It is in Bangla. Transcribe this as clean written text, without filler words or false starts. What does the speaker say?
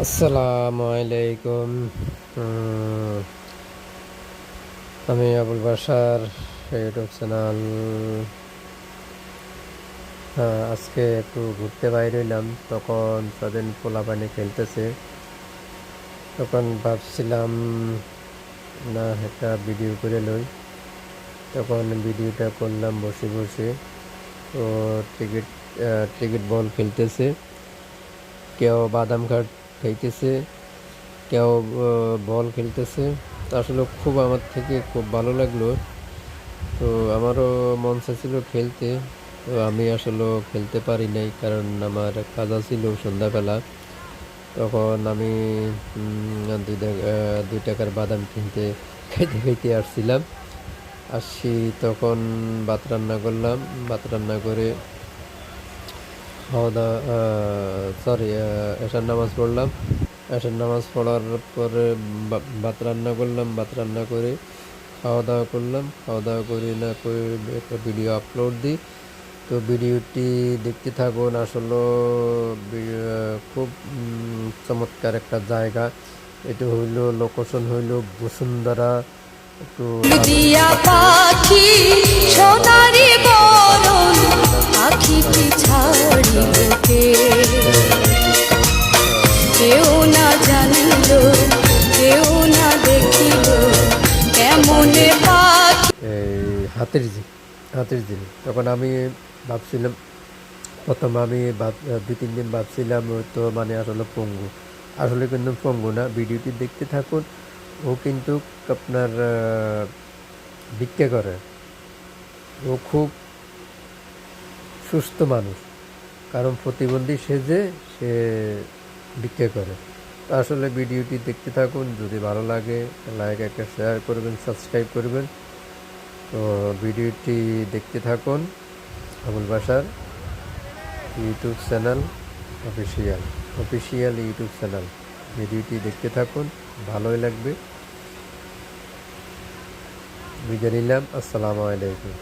আসসালামু আলাইকুম। উম, আমি আবুল বাশার ইউটিউব চ্যানেল। আজকে একটু ঘুরতে বাইরে হইলাম, তখন তাদের পোলাপানি খেলতেছে। তখন ভাবছিলাম না একটা ভিডিও করে লই, তখন ভিডিওটা করলাম বসে বসে। তো টিকিট টিকিট বল খেলতেছে, কেউ বাদাম খাইতেছে, কেউ বল খেলতেছে। তো আসলে খুব আমার থেকে খুব ভালো লাগলো। তো আমারও মন চাইছিল খেলতে, তো আমি আসলে খেলতে পারি নাই, কারণ আমার কাজ ছিল সন্ধ্যাবেলা। তখন আমি 2 টাকার বাদাম কিনতে খাইতে খাইতে আসছি। তখন ভাত রান্না করলাম, ভাত রান্না করে খাওয়া দাওয়া, সরি, এশার নামাজ পড়লাম। এশার নামাজ পড়ার পরে ভাত রান্না করলাম, ভাত রান্না করে খাওয়া দাওয়া করলাম। খাওয়া দাওয়া করে না করে একটা ভিডিও আপলোড দিই। তো ভিডিওটি দেখতে থাকুন। আসলে খুব চমৎকার একটা জায়গা। এটা হইল লোকেশন হইল বসুন্ধরা। একটু দিয়া পাখি সোনারি বরণ আখি পিছাড়িতে কেউ না জানিল কেউ না দেখিল কেমনে পাখি। এই হাতের জিনিস তখন আমি ভাবছিলাম, প্রথম আমি 2-3 দিন ভাবছিলাম ও তো মানে আসলে পঙ্গু। আসলে কিন্তু পঙ্গু না, ভিডিওটি দেখতে থাকুন। ও কিন্তু আপনার ভিক্ষা করে। ও খুব সুস্থ মানুষ, কারণ প্রতিবন্ধী সেজে সে ভিক্ষা করে। তো আসলে ভিডিওটি দেখতে থাকুন, যদি ভালো লাগে লাইক একটা শেয়ার করবেন, সাবস্ক্রাইব করবেন। তো ভিডিওটি দেখতে থাকুন। Abul Bashar YouTube channel, official YouTube channel. ভিডিওটি দেখতে থাকুন, ভালোই লাগবে। বিদায় নিলাম। আসসালামু আলাইকুম।